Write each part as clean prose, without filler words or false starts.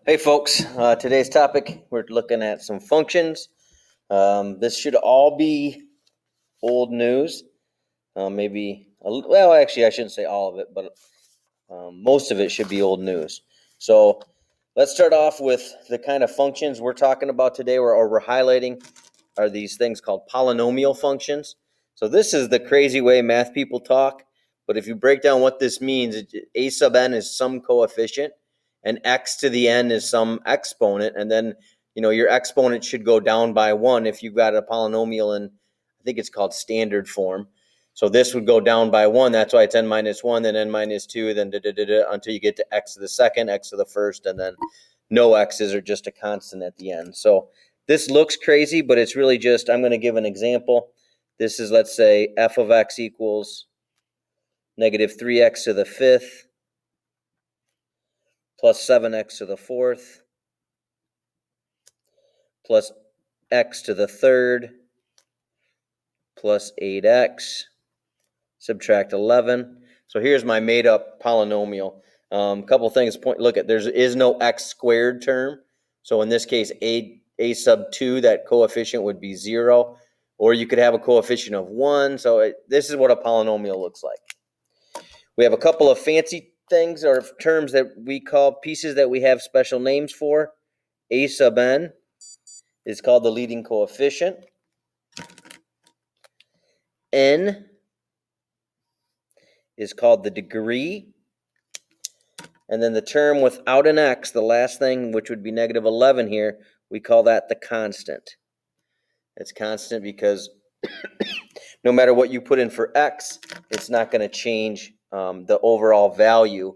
Hey folks, today's topic, we're looking at some functions. This should all be old news. Well, actually, I shouldn't say all of it, but most of it should be old news. So let's start off with the kind of functions we're talking about today, or we're highlighting, are these things called polynomial functions. So this is the crazy way math people talk, but if you break down what this means, a sub n is some coefficient, and x to the n is some exponent, and then your exponent should go down by 1 if you've got a polynomial in, I think it's called standard form. So this would go down by 1. That's why it's n minus 1, then n minus 2, then until you get to x to the second, x to the first, and then no x's, or just a constant at the end. So this looks crazy, but it's really just, I'm going to give an example. This is, let's say, f of x equals negative 3x to the fifth plus 7x to the fourth plus x to the third plus 8x, subtract 11. So here's my made up polynomial. A couple things look at, there is no x squared term. So in this case, a sub 2, that coefficient would be 0. Or you could have a coefficient of 1. So this is what a polynomial looks like. We have a couple of fancy things or terms that we call pieces that we have special names for. A sub n is called the leading coefficient. N is called the degree. And then the term without an x, the last thing, which would be negative 11 here, we call that the constant. It's constant because no matter what you put in for x, it's not going to change the overall value.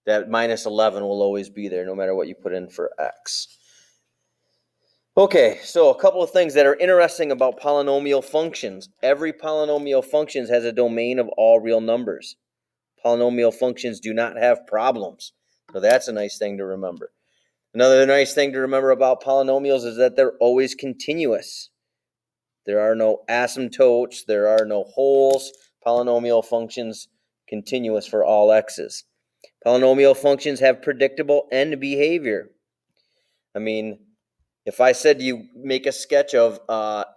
That minus 11 will always be there no matter what you put in for x. Okay, so a couple of things that are interesting about polynomial functions. Every polynomial function has a domain of all real numbers. Polynomial functions do not have problems. So that's a nice thing to remember. Another nice thing to remember about polynomials is that they're always continuous. There are no asymptotes, there are no holes. Polynomial functions continuous for all x's. Polynomial functions have predictable end behavior. I mean, if I said you make a sketch of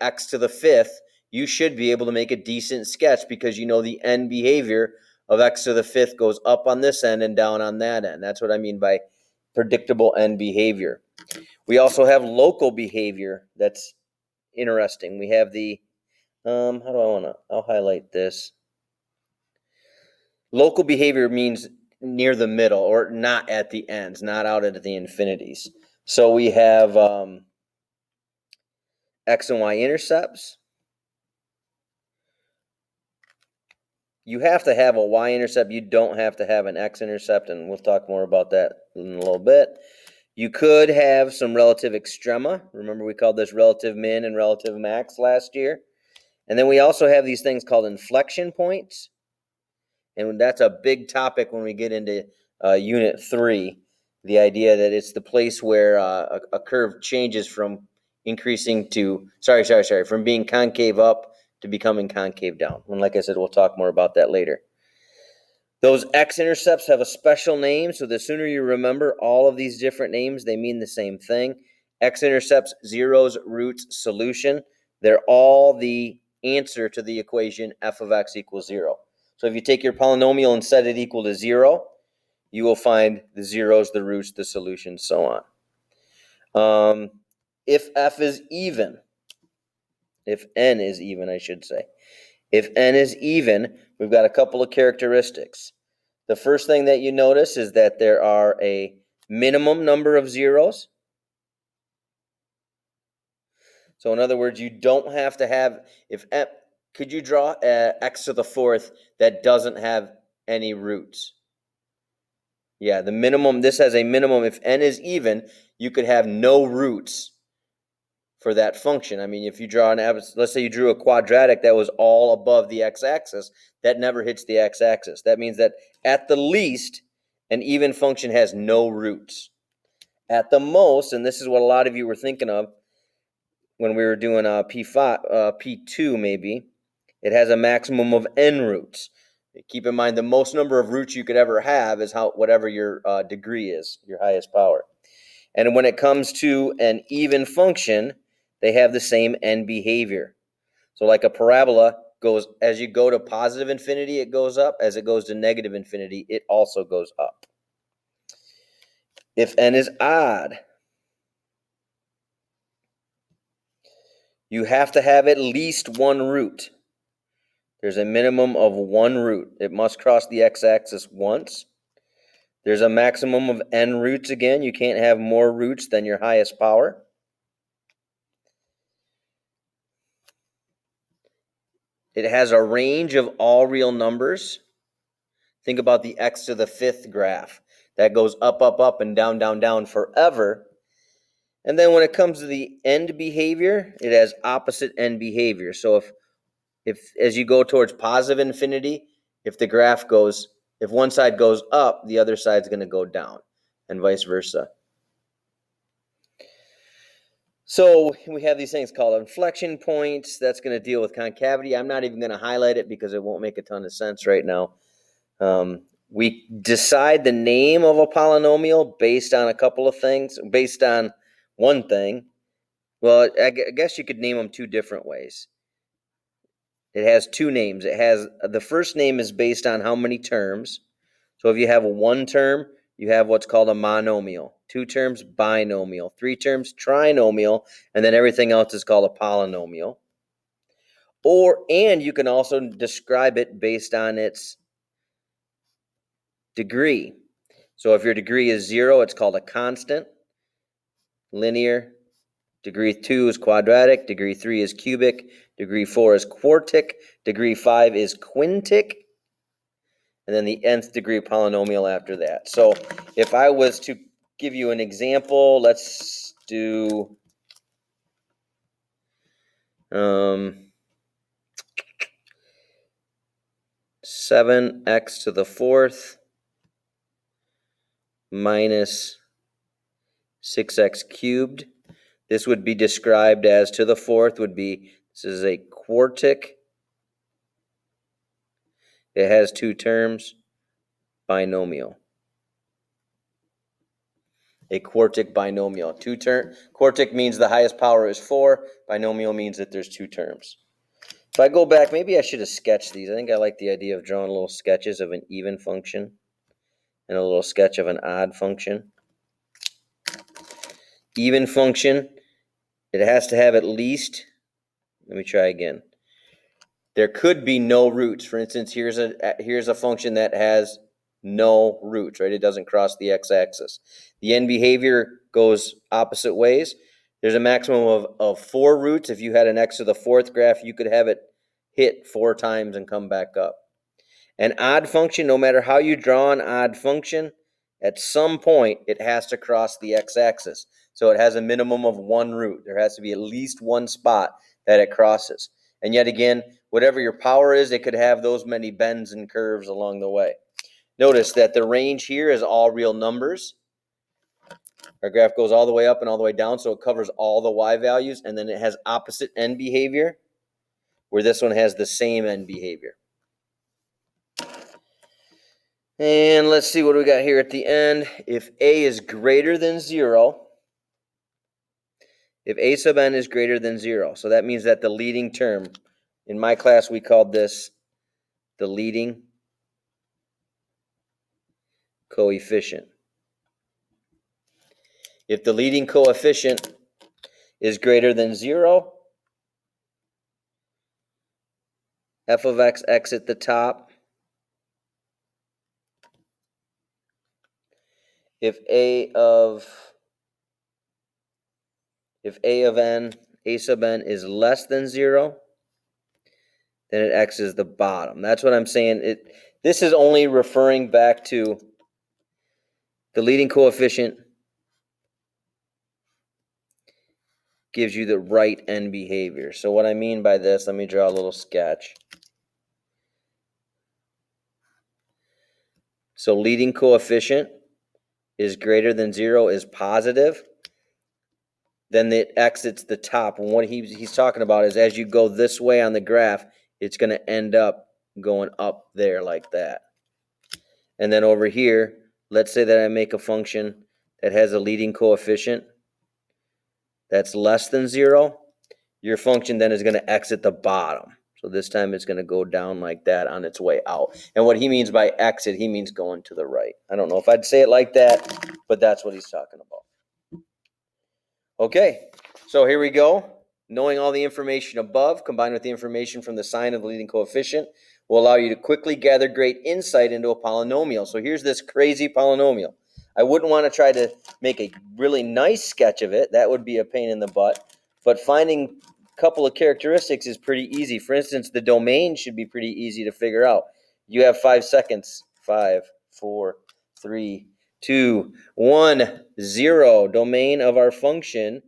x to the fifth, you should be able to make a decent sketch because you know the end behavior of x to the fifth goes up on this end and down on that end. That's what I mean by predictable end behavior. We also have local behavior that's interesting. We have the, I'll highlight this. Local behavior means near the middle or not at the ends, not out at the infinities. So we have x and y intercepts. You have to have a y-intercept. You don't have to have an x-intercept, and we'll talk more about that in a little bit. You could have some relative extrema. Remember, we called this relative min and relative max last year. And then we also have these things called inflection points. And that's a big topic when we get into Unit 3, the idea that it's the place where a curve changes from increasing to, from being concave up to becoming concave down. And like I said, we'll talk more about that later. Those x-intercepts have a special name, so the sooner you remember all of these different names, they mean the same thing. X-intercepts, zeros, roots, solution. They're all the answer to the equation f of x equals 0. So if you take your polynomial and set it equal to 0, you will find the zeros, the roots, the solution, so on. If f is even, if n is even, I should say. If n is even, we've got a couple of characteristics. The first thing that you notice is that there are a minimum number of zeros. So in other words, you don't have to have, could you draw x to the fourth that doesn't have any roots? Yeah, the minimum, this has a minimum. If n is even, you could have no roots for that function. I mean, if you draw let's say you drew a quadratic that was all above the x-axis, that never hits the x-axis. That means that at the least, an even function has no roots. At the most, and this is what a lot of you were thinking of when we were doing P2 maybe, it has a maximum of n roots. Keep in mind the most number of roots you could ever have is whatever your degree is, your highest power. And when it comes to an even function, they have the same end behavior. So like a parabola goes, as you go to positive infinity, it goes up. As it goes to negative infinity, it also goes up. If n is odd, you have to have at least one root. There's a minimum of one root. It must cross the x-axis once. There's a maximum of n roots again. You can't have more roots than your highest power. It has a range of all real numbers. Think about the x to the fifth graph. That goes up, up, up, and down, down, down forever. And then when it comes to the end behavior, it has opposite end behavior. So if as you go towards positive infinity, if the graph goes, if one side goes up, the other side's going to go down, and vice versa. So we have these things called inflection points. That's going to deal with concavity. I'm not even going to highlight it because it won't make a ton of sense right now. We decide the name of a polynomial based on a couple of things, based on one thing. Well, I guess you could name them two different ways. It has two names. It has, the first name is based on how many terms. So if you have one term, you have what's called a monomial. Two terms, binomial. Three terms, trinomial. And then everything else is called a polynomial. And you can also describe it based on its degree. So if your degree is 0, it's called a constant, linear. Degree 2 is quadratic. Degree 3 is cubic. Degree 4 is quartic. Degree 5 is quintic. And then the nth degree polynomial after that. So if I was to give you an example, let's do 7x to the fourth minus 6x cubed. This would be described as, to the fourth would be, this is a quartic. It has two terms, binomial. A quartic binomial. Quartic means the highest power is 4. Binomial means that there's two terms. If I go back, maybe I should have sketched these. I think I like the idea of drawing little sketches of an even function and a little sketch of an odd function. Even function, it has to have at least, let me try again. There could be no roots. For instance, here's a function that has no roots, right? It doesn't cross the x-axis. The end behavior goes opposite ways. There's a maximum of 4 roots. If you had an x to the fourth graph, you could have it hit 4 times and come back up. An odd function, no matter how you draw an odd function, at some point it has to cross the x-axis. So it has a minimum of 1 root. There has to be at least one spot that it crosses. And yet again, whatever your power is, it could have those many bends and curves along the way. Notice that the range here is all real numbers. Our graph goes all the way up and all the way down, so it covers all the y values, and then it has opposite end behavior, where this one has the same end behavior. And let's see what we got here at the end. If a is greater than 0, if a sub n is greater than 0, so that means that the leading term, in my class we called this the leading coefficient. If the leading coefficient is greater than 0, f of x at the top. If a of n, a sub n is less than 0, then it x's the bottom. That's what I'm saying. This is only referring back to the leading coefficient gives you the right end behavior. So what I mean by this, let me draw a little sketch. So leading coefficient is greater than 0 is positive. Then it exits the top. And what he's talking about is as you go this way on the graph, it's going to end up going up there like that. And then over here, let's say that I make a function that has a leading coefficient that's less than 0, your function then is going to exit the bottom. So this time it's going to go down like that on its way out. And what he means by exit, he means going to the right. I don't know if I'd say it like that, but that's what he's talking about. Okay, so here we go. Knowing all the information above, combined with the information from the sign of the leading coefficient, will allow you to quickly gather great insight into a polynomial. So here's this crazy polynomial. I wouldn't want to try to make a really nice sketch of it. That would be a pain in the butt. But finding a couple of characteristics is pretty easy. For instance, the domain should be pretty easy to figure out. You have 5 seconds. 5, 4, 3, 2, 1, 0. Domain of our function.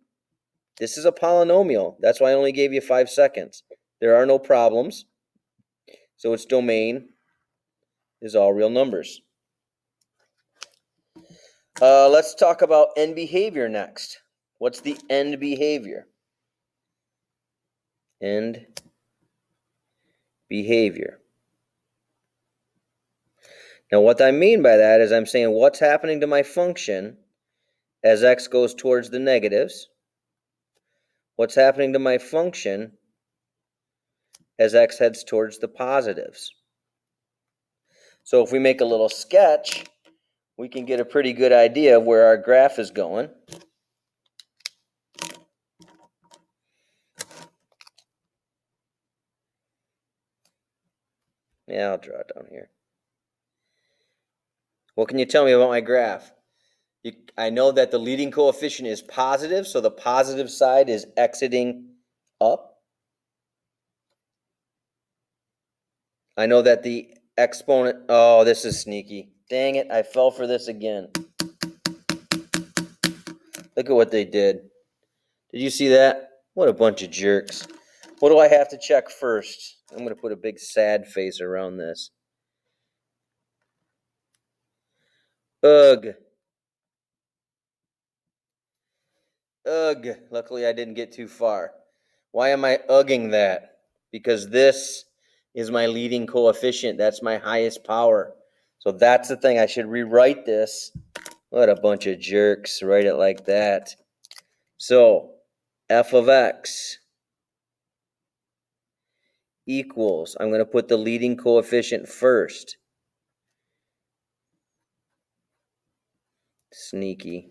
This is a polynomial. That's why I only gave you 5 seconds. There are no problems. So its domain is all real numbers. Let's talk about end behavior next. What's the end behavior? End behavior. Now what I mean by that is I'm saying what's happening to my function as x goes towards the negatives. What's happening to my function as x heads towards the positives. So if we make a little sketch, we can get a pretty good idea of where our graph is going. Yeah, I'll draw it down here. What can you tell me about my graph? I know that the leading coefficient is positive, so the positive side is exiting up. I know that the exponent, oh, this is sneaky. Dang it, I fell for this again. Look at what they did. Did you see that? What a bunch of jerks. What do I have to check first? I'm going to put a big sad face around this. Ugh. Ugh. Luckily, I didn't get too far. Why am I ugging that? Because this is my leading coefficient. That's my highest power. So that's the thing. I should rewrite this. What a bunch of jerks. Write it like that. So f of x equals, I'm going to put the leading coefficient first. Sneaky.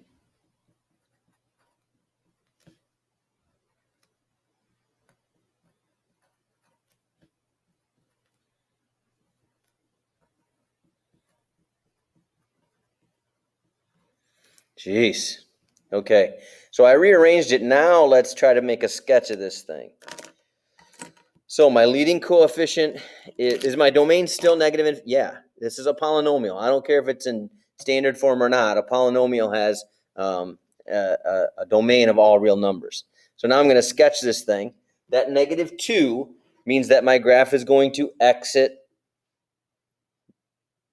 Jeez. Okay, so I rearranged it. Now let's try to make a sketch of this thing. So my leading coefficient is my domain still negative? Yeah, this is a polynomial. I don't care if it's in standard form or not. A polynomial has a domain of all real numbers. So now I'm going to sketch this thing. That -2 means that my graph is going to exit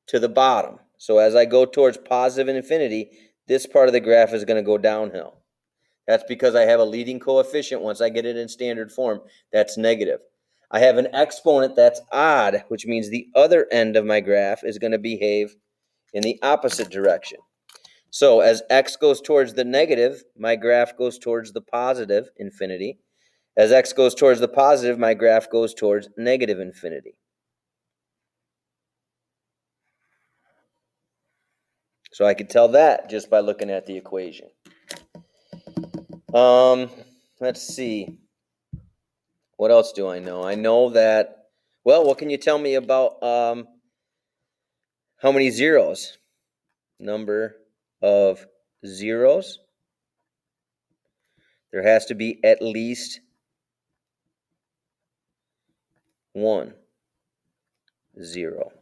to the bottom. So as I go towards positive infinity, this part of the graph is going to go downhill. That's because I have a leading coefficient. Once I get it in standard form, that's negative. I have an exponent that's odd, which means the other end of my graph is going to behave in the opposite direction. So as x goes towards the negative, my graph goes towards the positive infinity. As x goes towards the positive, my graph goes towards negative infinity. So I could tell that just by looking at the equation. Let's see. What else do I know? I know that, well, what can you tell me about how many zeros? Number of zeros. There has to be at least 1 0.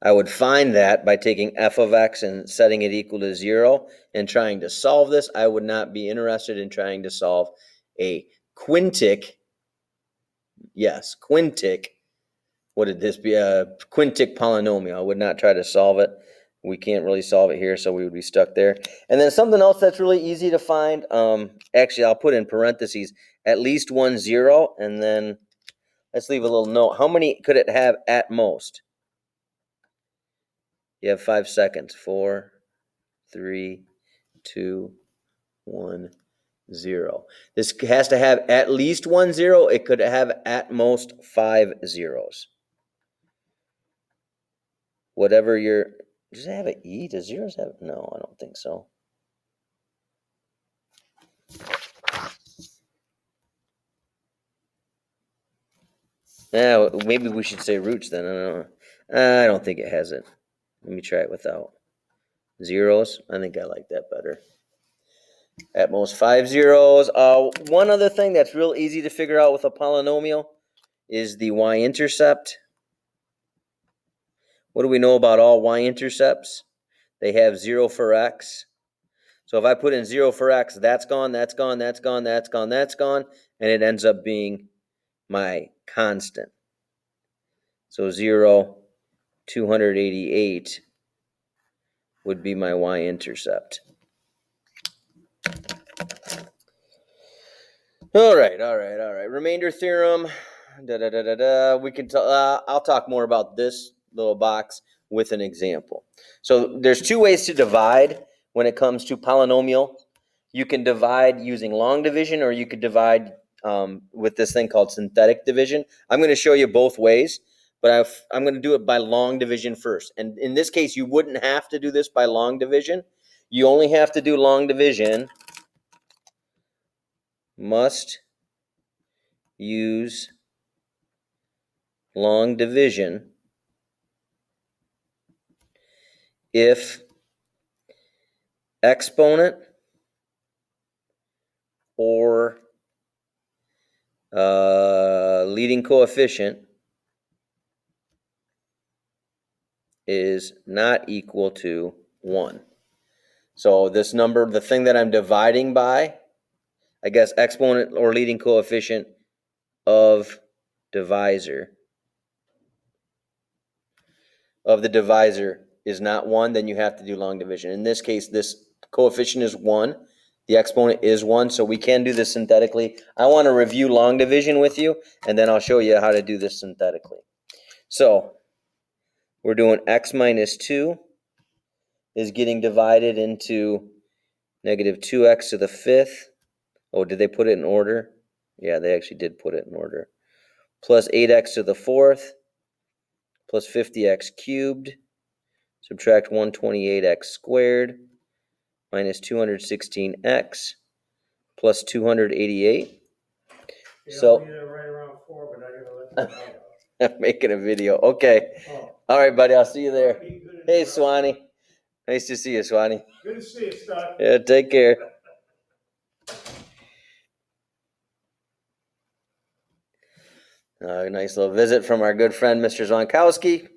I would find that by taking f of x and setting it equal to 0 and trying to solve this. I would not be interested in trying to solve a quintic. Yes, quintic. What would this be? A quintic polynomial. I would not try to solve it. We can't really solve it here, so we would be stuck there. And then something else that's really easy to find. Actually, I'll put in parentheses at least 1 0, and then let's leave a little note. How many could it have at most? You have 5 seconds. 4, 3, 2, 1, 0. This has to have at least 1 0. It could have at most 5 zeros. Whatever your, does it have an E? Does zeros have? No, I don't think so. Maybe we should say roots then. I don't know. I don't think it has it. Let me try it without zeros. I think I like that better. At most 5 zeros. One other thing that's real easy to figure out with a polynomial is the y-intercept. What do we know about all y-intercepts? They have 0 for x. So if I put in 0 for x, that's gone, that's gone, that's gone, that's gone, that's gone, and it ends up being my constant. So 0, 288 would be my y-intercept. All right. Remainder theorem. We can. I'll talk more about this little box with an example. So there's 2 ways to divide when it comes to polynomial. You can divide using long division, or you could divide with this thing called synthetic division. I'm going to show you both ways, but I'm going to do it by long division first. And in this case, you wouldn't have to do this by long division. You only have to do long division. Must use long division if exponent or leading coefficient is not equal to 1. So this number, the thing that I'm dividing by, I guess exponent or leading coefficient of divisor of the divisor is not 1, then you have to do long division. In this case, this coefficient is 1. The exponent is 1, so we can do this synthetically. I want to review long division with you, and then I'll show you how to do this synthetically. So we're doing x minus 2 is getting divided into negative 2x to the 5th. Oh, did they put it in order? Yeah, they actually did put it in order. Plus 8x to the 4th plus 50x cubed. Subtract 128x squared minus 216x plus 288. Yeah, So I'll be there right around 4, but I gotta let the dog out. I'm making a video. Okay. Oh, All right, buddy. I'll see you there. be good Hey, enough. Swanee. Nice to see you, Swanee. Good to see you, Scott. Yeah, take care. A nice little visit from our good friend, Mr. Zonkowski.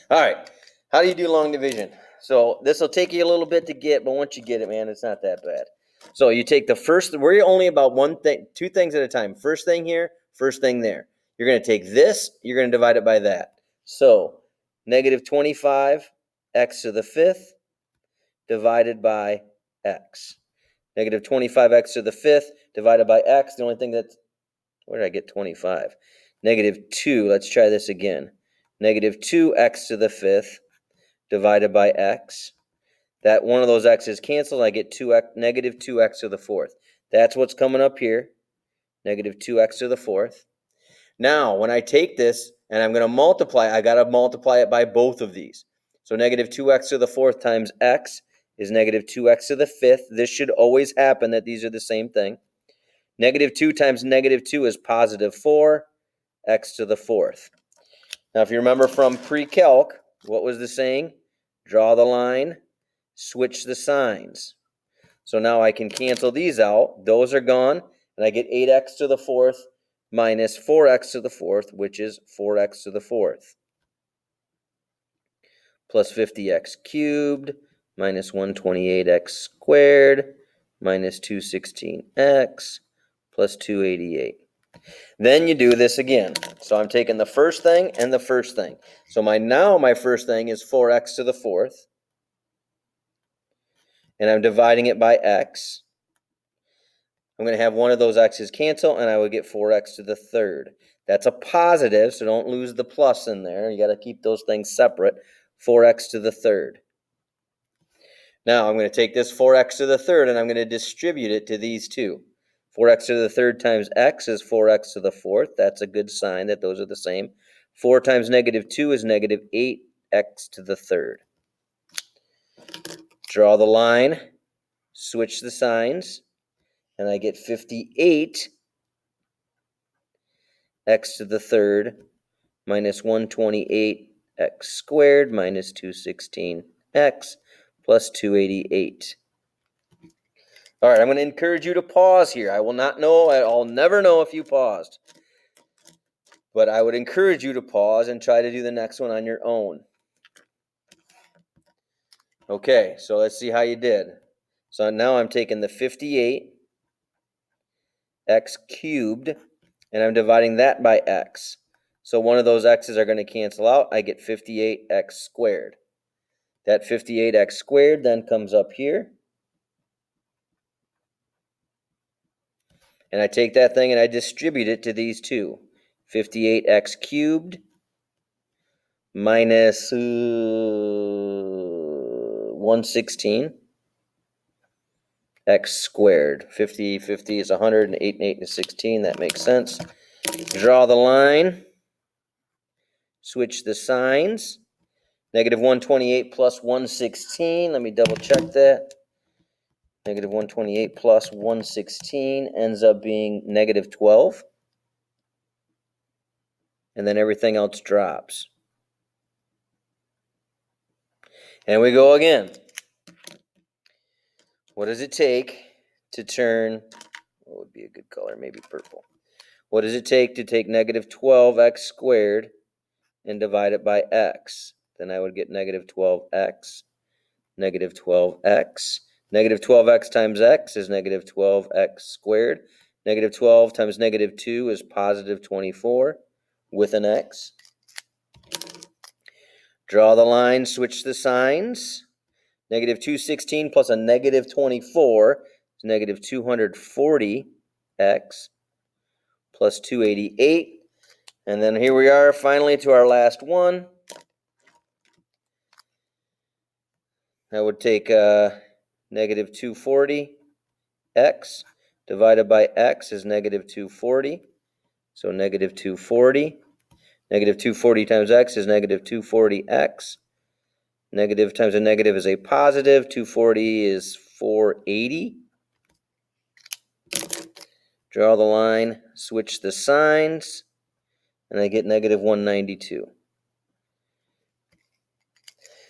All right. How do you do long division? So this will take you a little bit to get, but once you get it, man, it's not that bad. So you take the first, we're only about one thing, 2 things at a time. First thing here, first thing there. You're going to take this, you're going to divide it by that. So negative 25x to the 5th divided by x. Negative 25x to the 5th divided by x. The only thing that's, where did I get 25? Negative 2, let's try this again. Negative 2x to the 5th divided by x. That one of those x's canceled. I get negative 2x to the 4th. That's what's coming up here. Negative 2x to the 4th. Now, when I take this and I'm going to multiply, I got to multiply it by both of these. So negative 2x to the 4th times x is negative 2x to the 5th. This should always happen that these are the same thing. Negative 2 times negative 2 is positive 4, x to the 4th. Now, if you remember from pre-calc, what was the saying? Draw the line, switch the signs. So now I can cancel these out. Those are gone, and I get 8x to the 4th minus 4x to the 4th, which is 4x to the 4th, plus 50x cubed minus 128x squared minus 216x plus 288. Then you do this again. So I'm taking the first thing and the first thing. So my first thing is 4x to the 4th. And I'm dividing it by x. I'm going to have one of those x's cancel, and I would get 4x to the 3rd. That's a positive, so don't lose the plus in there. You got to keep those things separate. 4x to the third. Now I'm going to take this 4x to the third and I'm going to distribute it to these two. 4x to the third times x is 4x to the fourth. That's a good sign that those are the same. 4 times negative 2 is negative 8x to the third. Draw the line, switch the signs, and I get 58 x to the third minus 128 x squared minus 216x plus 288. All right, I'm going to encourage you to pause here. I will not know, I'll never know if you paused. But I would encourage you to pause and try to do the next one on your own. Okay, so let's see how you did. So now I'm taking the 58 x cubed, and I'm dividing that by x. So one of those x's are going to cancel out. I get 58x squared. That 58x squared then comes up here. And I take that thing and I distribute it to these two. 58x cubed minus 116 x squared. 50 is 100, and 8 and 8 is 16. That makes sense. Draw the line. Switch the signs. Negative 128 plus 116. Let me double check that. Negative 128 plus 116 ends up being negative 12. And then everything else drops. And we go again. What does it take to turn, what would be a good color? Maybe purple. What does it take to take negative 12x squared and divide it by x? Then I would get negative 12x. Negative 12x. Negative 12x times x is negative 12x squared. Negative 12 times negative 2 is positive 24 with an x. Draw the line, switch the signs. Negative 216 plus a negative 24 is negative 240x plus 288. And then here we are finally to our last one. I would take negative 240x divided by x is negative 240. So negative 240. Negative 240 times x is negative 240x. Negative times a negative is a positive. 240 is 480. Draw the line, switch the signs, and I get negative 192.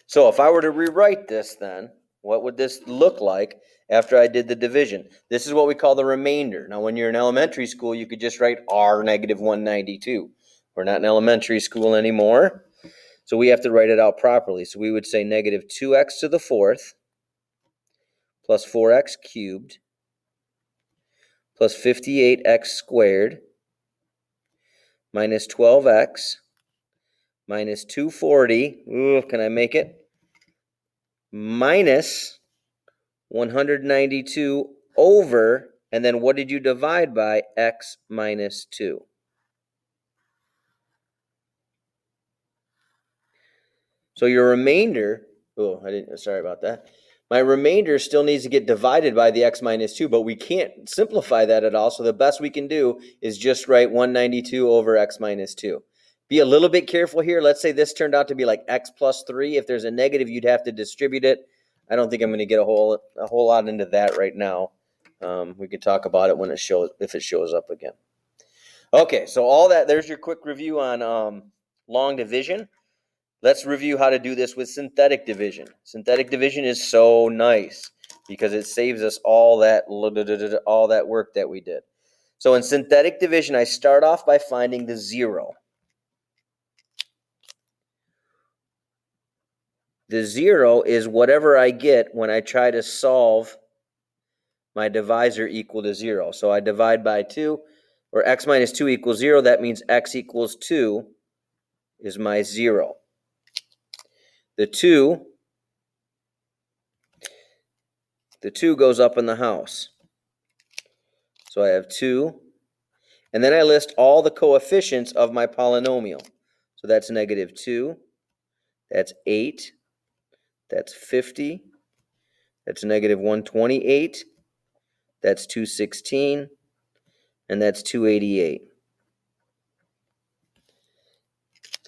So if I were to rewrite this then, what would this look like after I did the division? This is what we call the remainder. Now when you're in elementary school, you could just write r negative 192. We're not in elementary school anymore, so we have to write it out properly. So we would say negative 2x to the fourth plus 4x cubed plus 58x squared minus 12x minus 240. Ooh, can I make it? Minus 192 over, and then what did you divide by? X minus 2. So your remainder, sorry about that. My remainder still needs to get divided by the x minus 2, but we can't simplify that at all. So the best we can do is just write 192 over x minus 2. Be a little bit careful here. Let's say this turned out to be like x plus 3. If there's a negative, you'd have to distribute it. I don't think I'm going to get a whole lot into that right now. We could talk about it when if it shows up again. Okay, so all that, there's your quick review on long division. Let's review how to do this with synthetic division. Synthetic division is so nice because it saves us all that work that we did. So in synthetic division, I start off by finding the zero. The zero is whatever I get when I try to solve my divisor equal to 0. So I divide by 2, or x minus 2 equals 0. That means x equals 2 is my 0. The 2 goes up in the house. So I have 2. And then I list all the coefficients of my polynomial. So that's negative 2. That's 8. That's 50. That's negative 128. That's 216. And that's 288.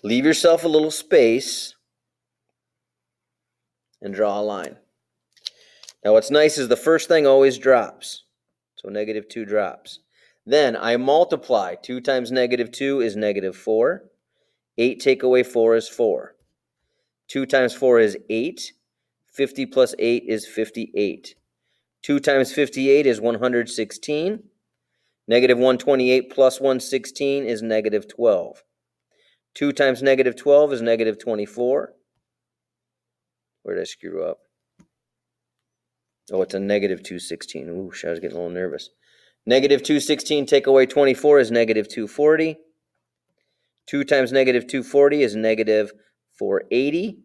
Leave yourself a little space and draw a line. Now what's nice is the first thing always drops. So negative 2 drops. Then I multiply. 2 times negative 2 is negative 4. 8 take away 4 is 4. 2 times 4 is 8. 50 plus 8 is 58. 2 times 58 is 116. Negative 128 plus 116 is negative 12. 2 times negative 12 is negative 24. Where did I screw up? Oh, it's a negative 216. Ooh, I was getting a little nervous. Negative 216 take away 24 is negative 240. 2 times negative 240 is negative 480.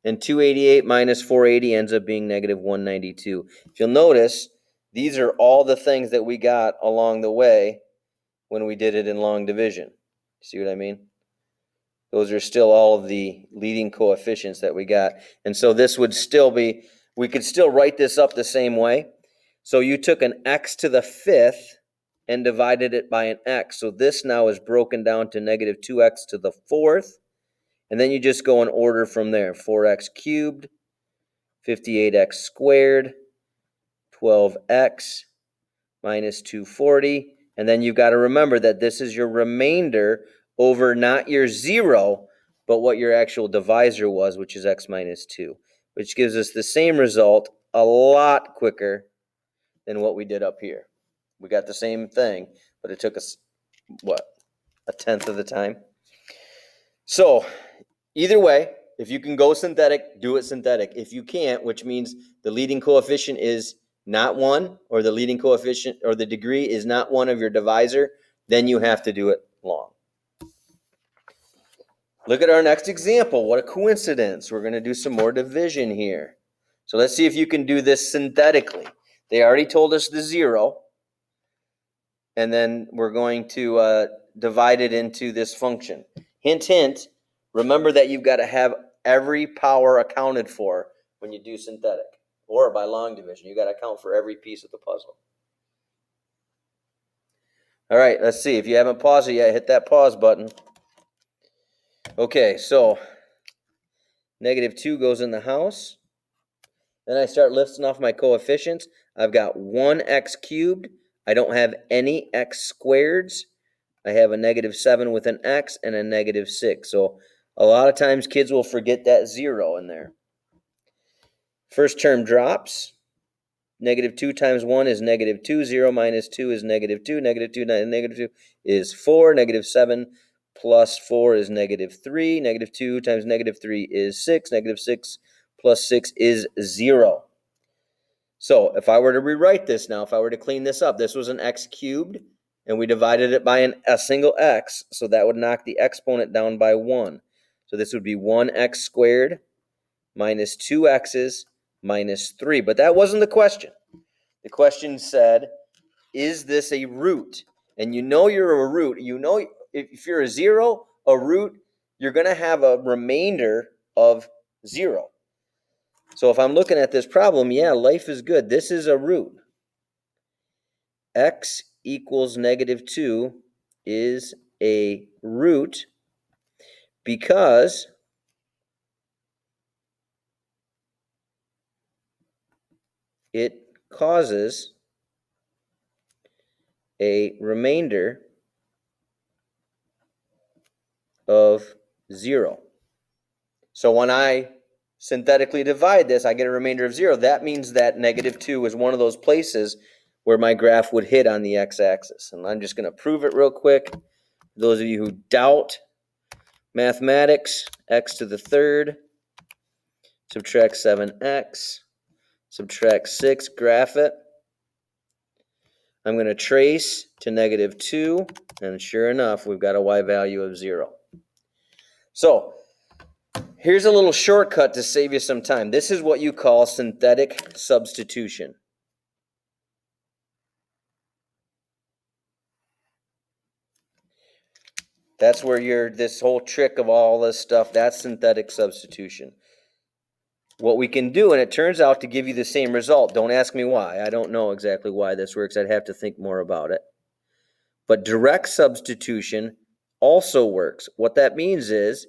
And 288 minus 480 ends up being negative 192. If you'll notice, these are all the things that we got along the way when we did it in long division. See what I mean? Those are still all of the leading coefficients that we got. And so this would still be, we could still write this up the same way. So you took an x to the 5th and divided it by an x. So this now is broken down to negative 2x to the 4th. And then you just go in order from there. 4x cubed, 58x squared, 12x minus 240. And then you've got to remember that this is your remainder over not your 0, but what your actual divisor was, which is x minus 2, which gives us the same result a lot quicker than what we did up here. We got the same thing, but it took us, what, a tenth of the time? So either way, if you can go synthetic, do it synthetic. If you can't, which means the leading coefficient is not 1, or the leading coefficient or the degree is not 1 of your divisor, then you have to do it long. Look at our next example. What a coincidence. We're going to do some more division here. So let's see if you can do this synthetically. They already told us the 0. And then we're going to divide it into this function. Hint, hint, remember that you've got to have every power accounted for when you do synthetic, or by long division. You've got to account for every piece of the puzzle. All right, let's see. If you haven't paused it yet, hit that pause button. Okay, so negative 2 goes in the house. Then I start listing off my coefficients. I've got 1x cubed. I don't have any x squareds. I have a negative 7 with an x and a negative 6. So a lot of times kids will forget that 0 in there. First term drops. Negative 2 times 1 is negative 2. 0 minus 2 is negative 2. Negative 2 negative 2 is 4. Negative 7 plus 4 is negative 3. Negative 2 times negative 3 is 6. Negative 6 plus 6 is 0. So if I were to rewrite this now, if I were to clean this up, this was an x cubed, and we divided it by a single x, so that would knock the exponent down by 1. So this would be 1x squared minus 2x's minus 3. But that wasn't the question. The question said, is this a root? And you know you're a root. You know if you're a 0, a root, you're going to have a remainder of 0. So if I'm looking at this problem, yeah, life is good. This is a root. X equals negative 2 is a root because it causes a remainder of 0. So when I synthetically divide this, I get a remainder of 0. That means that negative 2 is one of those places where my graph would hit on the x-axis. And I'm just going to prove it real quick. Those of you who doubt mathematics, x to the 3rd, subtract 7x, subtract 6, graph it. I'm going to trace to negative 2, and sure enough, we've got a y value of 0. So here's a little shortcut to save you some time. This is what you call synthetic substitution. That's where this whole trick of all this stuff, that's synthetic substitution. What we can do, and it turns out to give you the same result. Don't ask me why. I don't know exactly why this works. I'd have to think more about it. But direct substitution also works. What that means is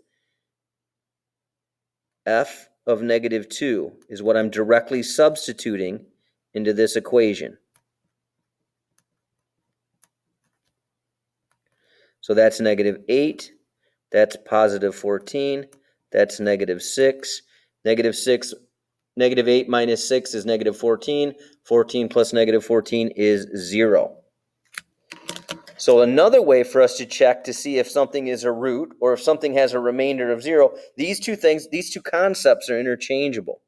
f of negative 2 is what I'm directly substituting into this equation. So that's negative 8. That's positive 14. That's negative 6. Negative 6, negative 8 minus 6 is negative 14. 14 plus negative 14 is 0. So another way for us to check to see if something is a root or if something has a remainder of 0, these two concepts are interchangeable.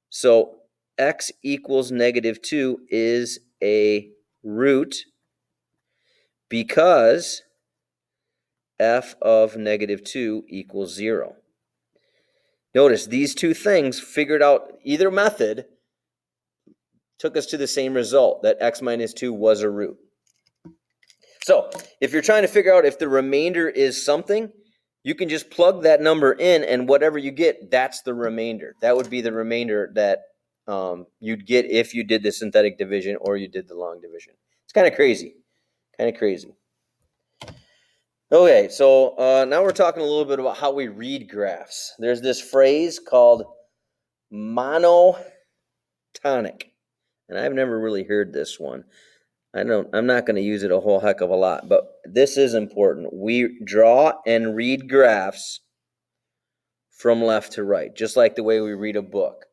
So x equals negative 2 is a root because f of negative 2 equals 0. Notice these two things figured out, either method took us to the same result, that x minus 2 was a root. So if you're trying to figure out if the remainder is something, you can just plug that number in, and whatever you get, that's the remainder. That would be the remainder that you'd get if you did the synthetic division or you did the long division. It's kind of crazy. Okay, so now we're talking a little bit about how we read graphs. There's this phrase called monotonic, and I've never really heard this one. I'm not going to use it a whole heck of a lot, but this is important. We draw and read graphs from left to right, just like the way we read a book.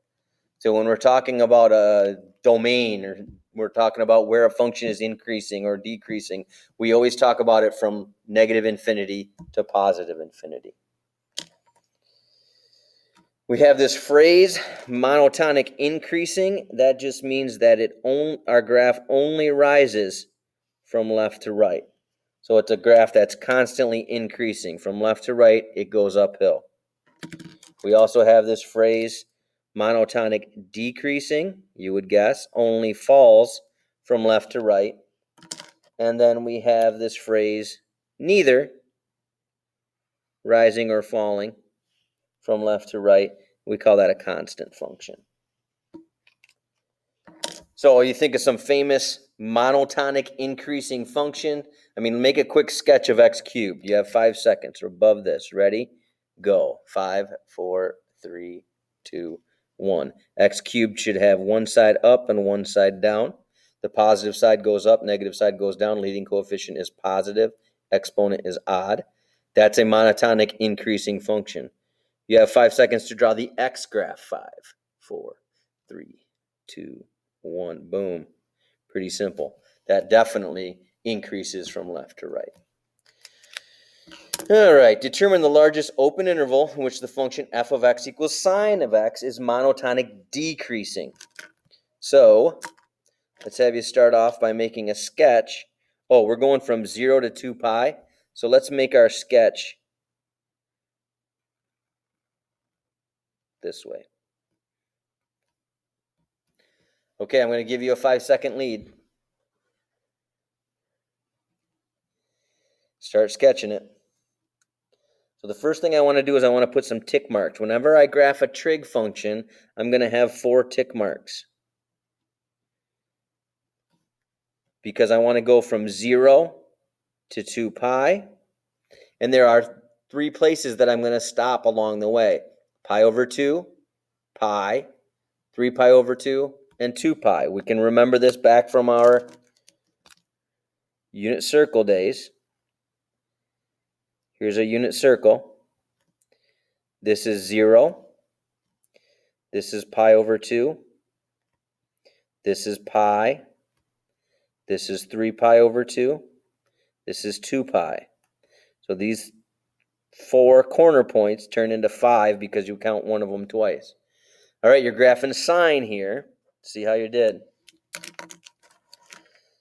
So when we're talking about a domain, or we're talking about where a function is increasing or decreasing, we always talk about it from negative infinity to positive infinity. We have this phrase, monotonic increasing. That just means that our graph only rises from left to right. So it's a graph that's constantly increasing. From left to right, it goes uphill. We also have this phrase, monotonic decreasing. You would guess, only falls from left to right. And then we have this phrase, neither rising or falling from left to right. We call that a constant function. So you think of some famous monotonic increasing function. I mean, make a quick sketch of x cubed. You have 5 seconds. We're above this. Ready? Go. 5, 4, 3, 2, 1. X cubed should have one side up and one side down. The positive side goes up, negative side goes down. Leading coefficient is positive. Exponent is odd. That's a monotonic increasing function. You have 5 seconds to draw the x graph. 5, 4, 3, 2, 1. Boom. Pretty simple. That definitely increases from left to right. All right, determine the largest open interval in which the function f of x equals sine of x is monotonic decreasing. So let's have you start off by making a sketch. Oh, we're going from 0 to 2 pi. So let's make our sketch this way. Okay, I'm going to give you a 5-second lead. Start sketching it. So the first thing I want to do is I want to put some tick marks. Whenever I graph a trig function, I'm going to have 4 tick marks, because I want to go from 0 to 2 pi. And there are 3 places that I'm going to stop along the way. Pi over 2, pi, 3 pi over 2, and 2 pi. We can remember this back from our unit circle days. Here's a unit circle. This is 0. This is pi over 2. This is pi. This is 3 pi over 2. This is 2 pi. So these 4 corner points turn into 5 because you count one of them twice. All right, you're graphing sine here. See how you did.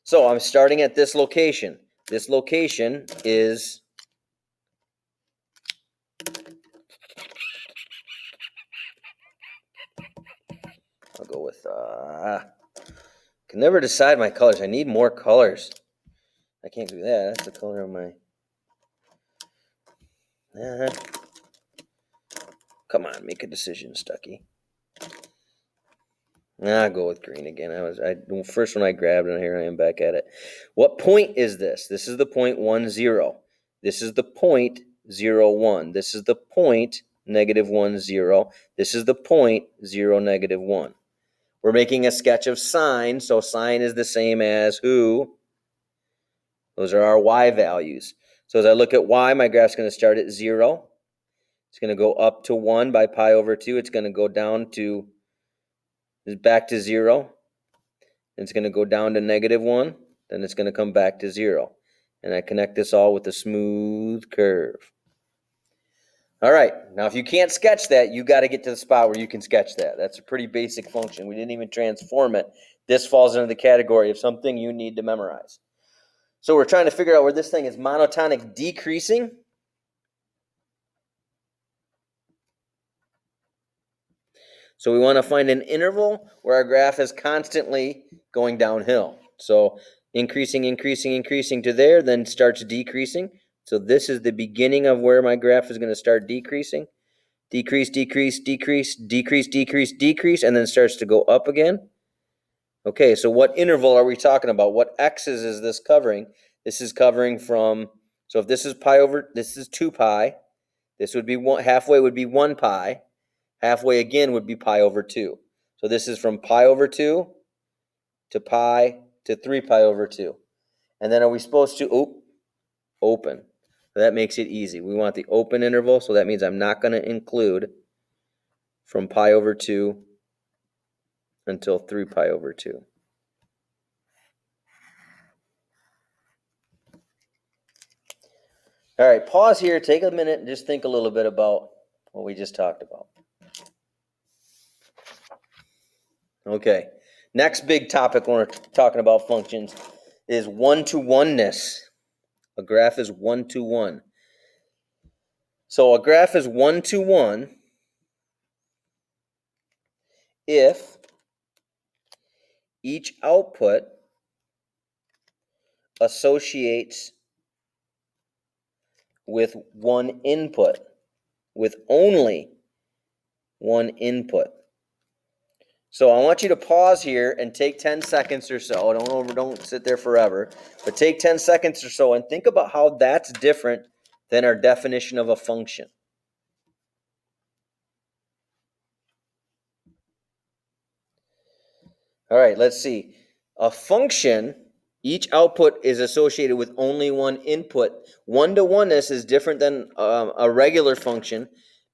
So I'm starting at this location. This location is I'll go with can never decide my colors. I need more colors. I can't do that. That's the color of my Come on, make a decision, Stucky. I'll go with green again. First one I grabbed, and here I am back at it. What point is this? This is the point 1, 0. This is the point 0, 1. This is the point negative 1, 0. This is the point 0, negative 1. We're making a sketch of sine, so sine is the same as who? Those are our y values. So as I look at y, my graph's going to start at 0. It's going to go up to 1 by pi over 2. It's going to go down to back to 0. It's going to go down to negative 1. Then it's going to come back to 0. And I connect this all with a smooth curve. All right. Now, if you can't sketch that, you got to get to the spot where you can sketch that. That's a pretty basic function. We didn't even transform it. This falls into the category of something you need to memorize. So we're trying to figure out where this thing is monotonic decreasing. So we want to find an interval where our graph is constantly going downhill. So increasing, increasing, increasing to there, then starts decreasing. So this is the beginning of where my graph is going to start decreasing. Decrease, decrease, decrease, decrease, decrease, decrease, and then starts to go up again. Okay, so what interval are we talking about? What x's is this covering? This is covering from, so if this is pi over, this is 2 pi. This would be halfway would be 1 pi. Halfway again would be pi over 2. So this is from pi over 2 to pi to 3 pi over 2. And then are we supposed to open? So that makes it easy. We want the open interval, so that means I'm not going to include from pi over 2 until 3 pi over 2. All right, pause here, take a minute, and just think a little bit about what we just talked about. Okay, next big topic when we're talking about functions is one-to-oneness. A graph is 1-to-1. So a graph is 1-to-1 if each output associates with one input, with only one input. So I want you to pause here and take 10 seconds or so. Don't sit there forever, but take 10 seconds or so and think about how that's different than our definition of a function. All right, let's see. A function, each output is associated with only one input. One-to-oneness is different than a regular function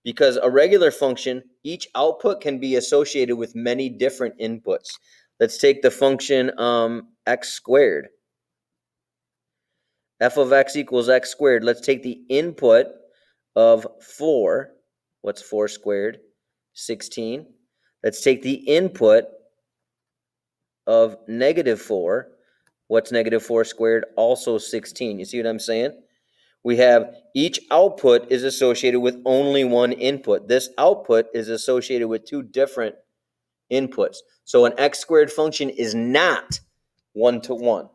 because a regular function, each output can be associated with many different inputs. Let's take the function x squared. F of x equals x squared. Let's take the input of 4. What's 4 squared? 16. Let's take the input of negative 4. What's negative 4 squared? Also 16. You see what I'm saying? We have each output is associated with only one input. This output is associated with two different inputs. So an x squared function is not 1-to-1.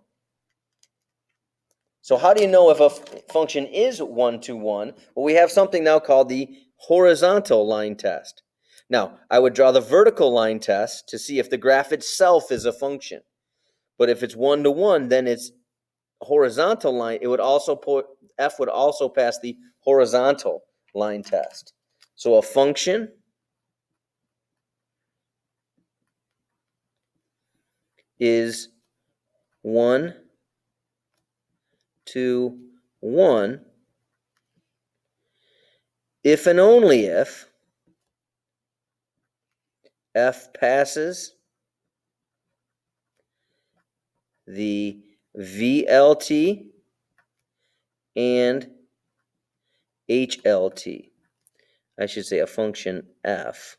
So how do you know if a function is 1-to-1? Well, we have something now called the horizontal line test. Now, I would draw the vertical line test to see if the graph itself is a function. But if it's 1-to-1, then it's horizontal line. It would also F would also pass the horizontal line test. So a function is 1-to-1 if and only if F passes the VLT and HLT. I should say a function F.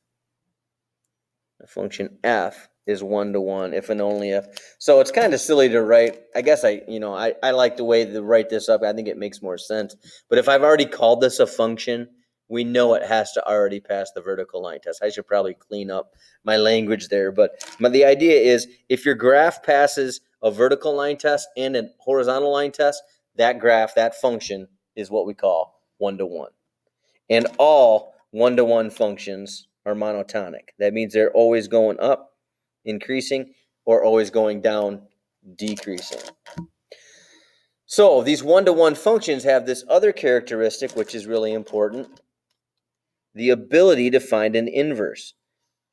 A function F is 1-to-1 if and only if. So it's kind of silly to write. I guess I like the way to write this up. I think it makes more sense. But if I've already called this a function, we know it has to already pass the vertical line test. I should probably clean up my language there. But the idea is if your graph passes a vertical line test and a horizontal line test, that graph, that function is what we call 1-to-1. And all one-to-one functions are monotonic. That means they're always going up, increasing, or always going down, decreasing. So these one-to-one functions have this other characteristic, which is really important, the ability to find an inverse.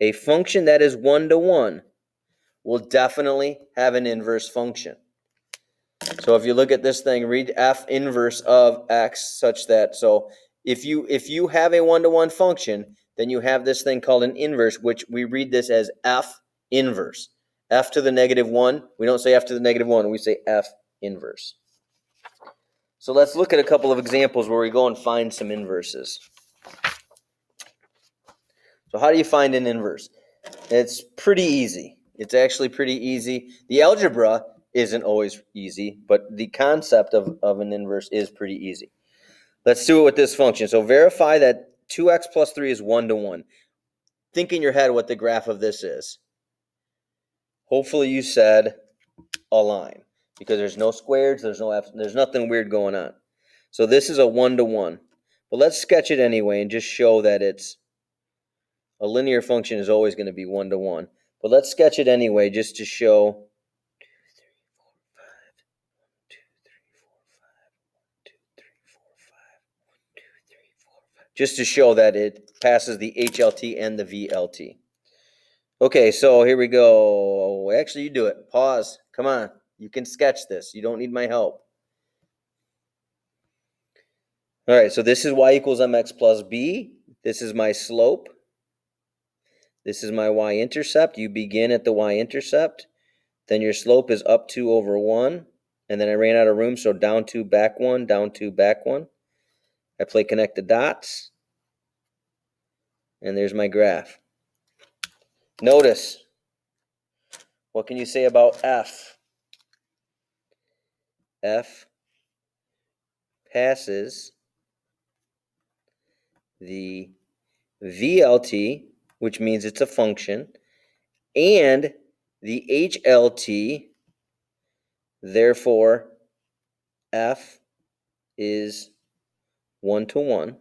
A function that is one-to-one will definitely have an inverse function. So if you look at this thing, read f inverse of x such that, so if you have a one-to-one function, then you have this thing called an inverse, which we read this as f inverse. F to the negative 1, we don't say f to the negative 1, we say f inverse. So let's look at a couple of examples where we go and find some inverses. So how do you find an inverse? It's pretty easy. It's actually pretty easy. The algebra isn't always easy, but the concept of an inverse is pretty easy. Let's do it with this function. So verify that 2x plus 3 is 1-to-1. Think in your head what the graph of this is. Hopefully you said a line, because there's no squares, there's nothing weird going on. So this is a 1-to-1. But let's sketch it anyway and just show that it's a linear function is always going to be 1-to-1. But let's sketch it anyway just to show. Just to show that it passes the HLT and the VLT. Okay, so here we go. Actually, you do it. Pause. Come on. You can sketch this. You don't need my help. All right, so this is y equals mx plus b. This is my slope. This is my y-intercept. You begin at the y-intercept. Then your slope is up 2 over 1. And then I ran out of room, so down 2, back 1, down 2, back 1. I play connect the dots. And there's my graph. Notice, what can you say about f? F passes the VLT, which means it's a function, and the HLT, therefore f is 1-to-1.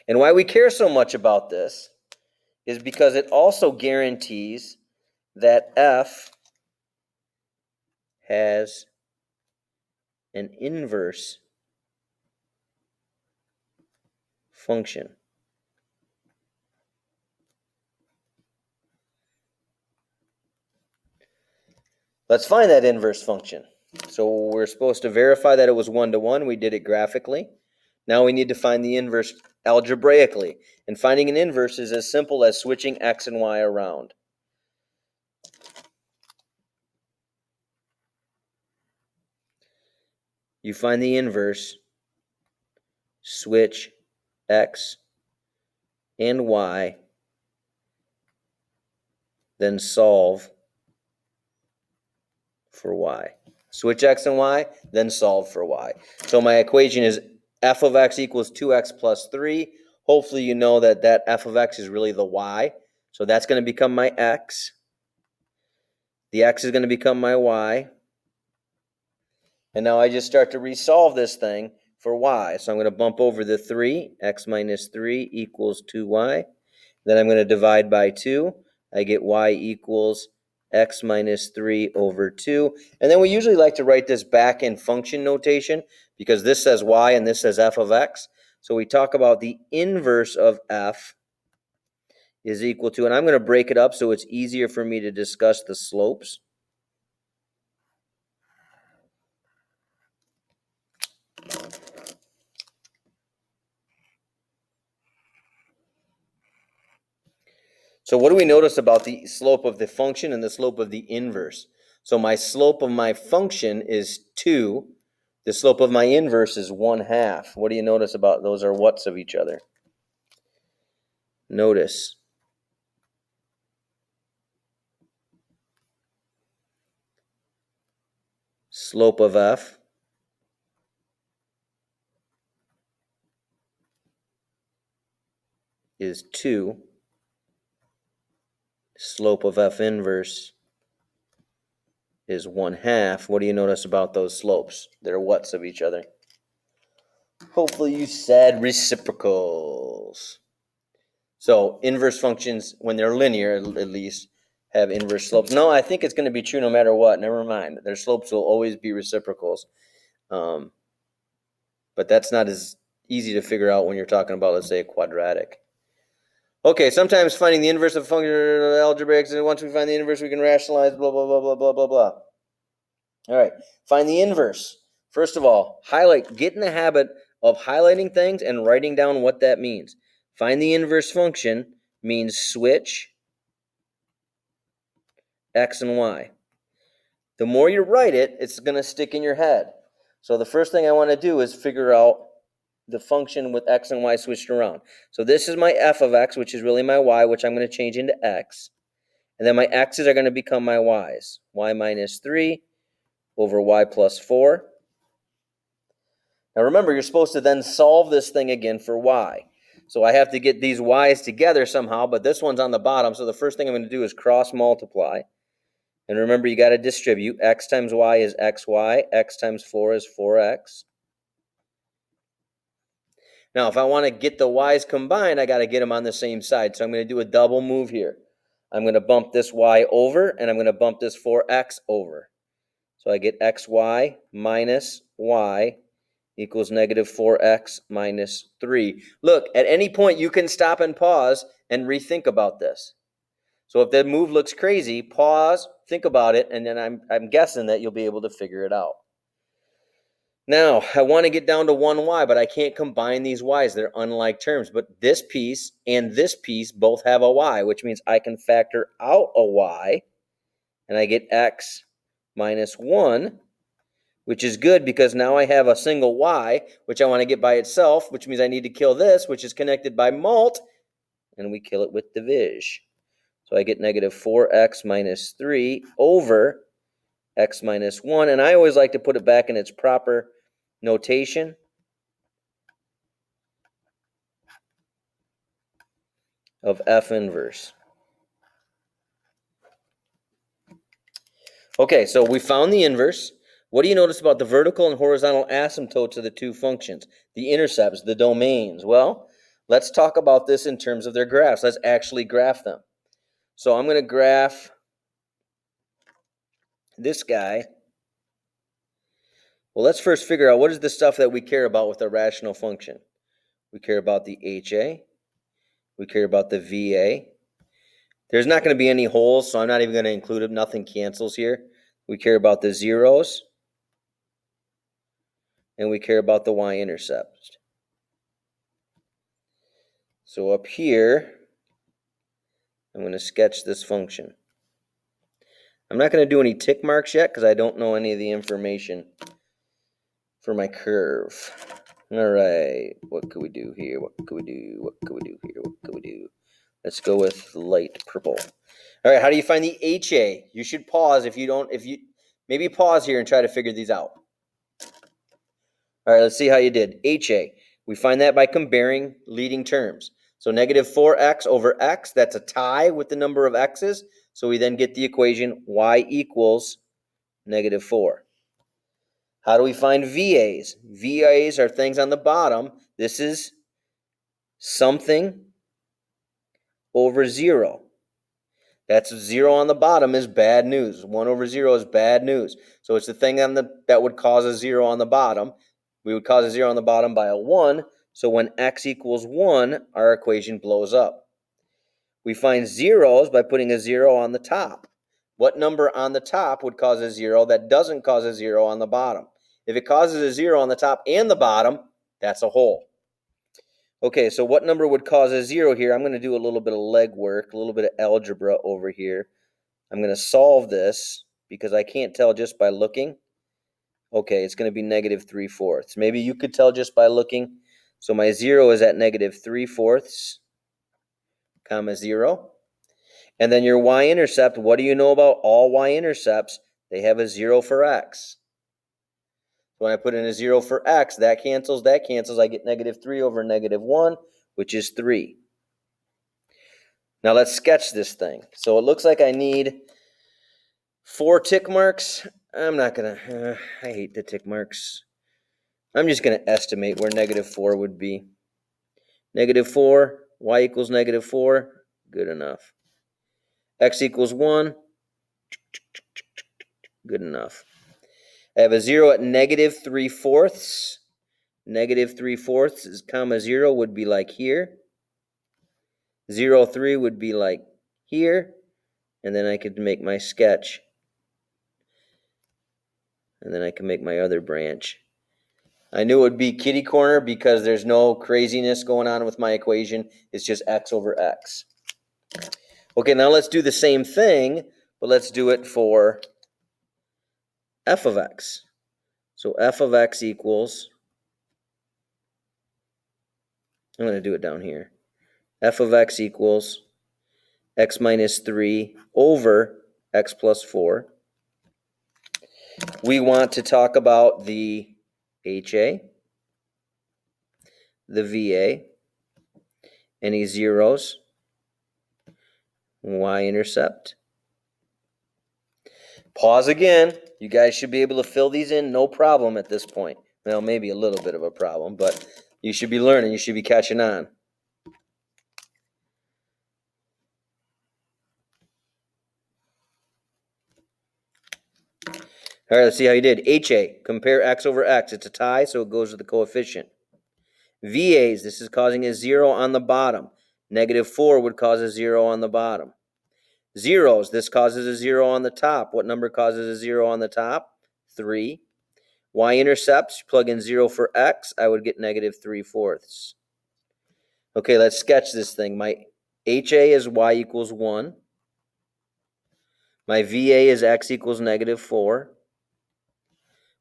And why we care so much about this is because it also guarantees that f has an inverse function. Let's find that inverse function. So we're supposed to verify that it was 1-to-1. We did it graphically. Now we need to find the inverse algebraically. And finding an inverse is as simple as switching x and y around. You find the inverse, switch x and y, then solve for y. Switch x and y, then solve for y. So my equation is f of x equals 2x plus 3. Hopefully you know that that f of x is really the y. So that's going to become my x. The x is going to become my y. And now I just start to resolve this thing for y. So I'm going to bump over the 3. X minus 3 equals 2y. Then I'm going to divide by 2. I get y equals x minus 3 over 2. And then we usually like to write this back in function notation because this says y and this says f of x. So we talk about the inverse of f is equal to, and I'm going to break it up so it's easier for me to discuss the slopes. So what do we notice about the slope of the function and the slope of the inverse? So my slope of my function is 2. The slope of my inverse is 1/2. What do you notice about those are whats of each other? Notice. Slope of f is 2. Slope of f inverse is 1/2. What do you notice about those slopes? They're whats of each other? Hopefully you said reciprocals. So inverse functions, when they're linear at least, have inverse slopes. No, I think it's going to be true no matter what. Never mind. Their slopes will always be reciprocals. But that's not as easy to figure out when you're talking about, let's say, a quadratic. Okay, sometimes finding the inverse of a function algebraic, and once we find the inverse, we can rationalize blah, blah, blah, blah, blah, blah, blah. All right, find the inverse. First of all, get in the habit of highlighting things and writing down what that means. Find the inverse function means switch x and y. The more you write it, it's going to stick in your head. So the first thing I want to do is figure out the function with x and y switched around. So this is my f of x, which is really my y, which I'm going to change into x. And then my x's are going to become my y's. Y minus 3 over y plus 4. Now remember, you're supposed to then solve this thing again for y. So I have to get these y's together somehow, but this one's on the bottom. So the first thing I'm going to do is cross multiply. And remember, you got to distribute. X times y is xy. X times 4 is 4x. Now, if I want to get the y's combined, I got to get them on the same side. So I'm going to do a double move here. I'm going to bump this y over, and I'm going to bump this 4x over. So I get xy minus y equals negative 4x minus 3. Look, at any point you can stop and pause and rethink about this. So if that move looks crazy, pause, think about it, and then I'm guessing that you'll be able to figure it out. Now, I want to get down to 1y, but I can't combine these y's. They're unlike terms. But this piece and this piece both have a y, which means I can factor out a y, and I get x minus 1, which is good because now I have a single y, which I want to get by itself, which means I need to kill this, which is connected by mult, and we kill it with division. So I get negative 4x minus 3 over x minus 1, and I always like to put it back in its proper notation. Of f inverse. Okay, so we found the inverse. What do you notice about the vertical and horizontal asymptotes of the two functions? The intercepts, the domains. Well, let's talk about this in terms of their graphs. Let's actually graph them. So I'm going to graph this guy. Well, let's first figure out what is the stuff that we care about with a rational function. We care about the HA. We care about the VA. There's not going to be any holes, so I'm not even going to include them. Nothing cancels here. We care about the zeros. And we care about the y-intercept. So up here, I'm going to sketch this function. I'm not going to do any tick marks yet because I don't know any of the information for my curve. All right, what could we do here? What could we do? What could we do here? What could we do? Let's go with light purple. All right, how do you find the HA? You should pause maybe pause here and try to figure these out. All right, let's see how you did. HA, we find that by comparing leading terms. So negative 4x over x, that's a tie with the number of x's. So we then get the equation y equals negative 4. How do we find VAs? VAs are things on the bottom. This is something over 0. That's 0 on the bottom is bad news. 1 over 0 is bad news. So it's the thing that would cause a 0 on the bottom. We would cause a 0 on the bottom by a 1. So when x equals 1, our equation blows up. We find zeros by putting a 0 on the top. What number on the top would cause a 0 that doesn't cause a 0 on the bottom? If it causes a 0 on the top and the bottom, that's a hole. Okay, so what number would cause a 0 here? I'm going to do a little bit of legwork, a little bit of algebra over here. I'm going to solve this because I can't tell just by looking. Okay, it's going to be negative 3/4. Maybe you could tell just by looking. So my 0 is at negative 3/4, comma 0. And then your y-intercept, what do you know about all y-intercepts? They have a 0 for x. So when I put in a 0 for x, that cancels. I get negative 3 over negative 1, which is 3. Now let's sketch this thing. So it looks like I need 4 tick marks. I'm not going to, I hate the tick marks. I'm just going to estimate where -4 would be. -4, y equals -4, good enough. X equals 1, good enough. I have a 0 at -3/4. -3/4 is comma 0 would be like here. 0, 3 would be like here. And then I could make my sketch. And then I can make my other branch. I knew it would be kitty corner because there's no craziness going on with my equation. It's just x over x. Okay, now let's do the same thing, but let's do it for f of x. So f of x equals, I'm going to do it down here. F of x equals x minus 3 over x plus 4. We want to talk about the HA, the VA, any zeros, y-intercept. Pause again. You guys should be able to fill these in, no problem at this point. Well, maybe a little bit of a problem, but you should be learning. You should be catching on. All right, let's see how you did. HA, compare x over x. It's a tie, so it goes to the coefficient. VAs, this is causing a 0 on the bottom. -4 would cause a 0 on the bottom. Zeros, this causes a 0 on the top. What number causes a 0 on the top? 3. Y-intercepts, plug in 0 for x, I would get -3/4. Okay, let's sketch this thing. My HA is y equals 1. My VA is x equals -4.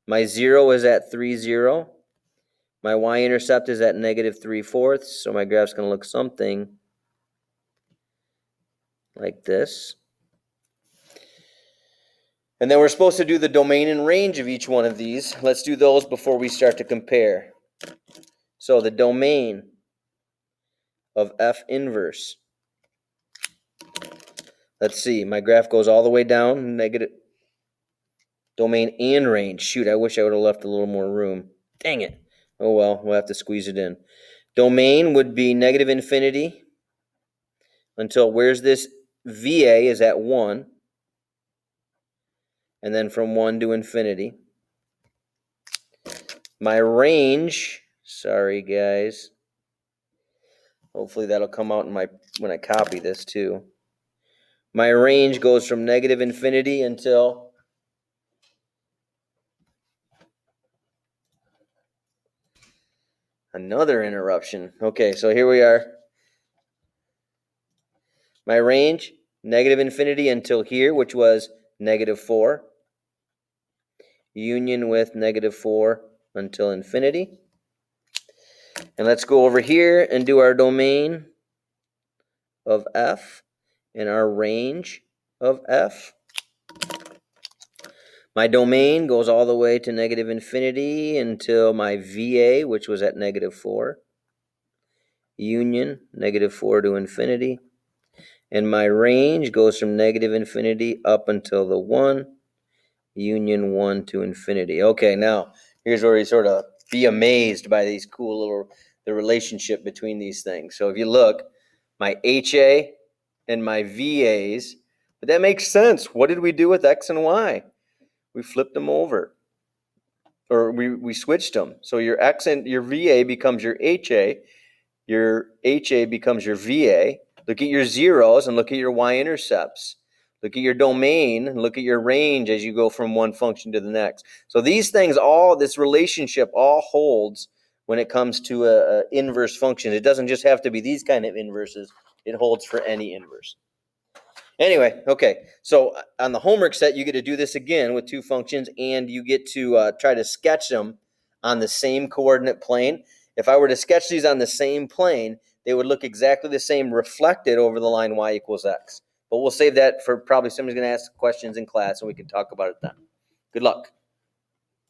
My 0 is at 3, 0. My y-intercept is at -3/4, so my graph's going to look something like this. And then we're supposed to do the domain and range of each one of these. Let's do those before we start to compare. So the domain of F inverse. Let's see, my graph goes all the way down, negative domain and range. Shoot, I wish I would have left a little more room. Dang it. Oh well, we'll have to squeeze it in. Domain would be -infinity until where's this VA is at 1. And then from 1 to infinity. My range, sorry guys. Hopefully that'll come out in my when I copy this too. My range goes from -infinity until another interruption. Okay, so here we are. My range, -infinity until here, which was -4. Union with -4 until infinity. And let's go over here and do our domain of F and our range of F. My domain goes all the way to -infinity until my VA, which was at -4. Union, -4 to infinity. And my range goes from -infinity up until the 1. Union 1 to infinity. Okay, now here's where you sort of be amazed by these cool little, the relationship between these things. So if you look, my HA and my VAs, but that makes sense. What did we do with X and Y? We flipped them over, or we switched them. So your X and your VA becomes your HA becomes your VA. Look at your zeros and look at your y-intercepts. Look at your domain and look at your range as you go from one function to the next. So these things, this relationship all holds when it comes to a inverse function. It doesn't just have to be these kind of inverses. It holds for any inverse. Anyway, okay, so on the homework set, you get to do this again with two functions, and you get to try to sketch them on the same coordinate plane. If I were to sketch these on the same plane, they would look exactly the same reflected over the line y equals x. But we'll save that for probably somebody's going to ask questions in class, and we can talk about it then. Good luck.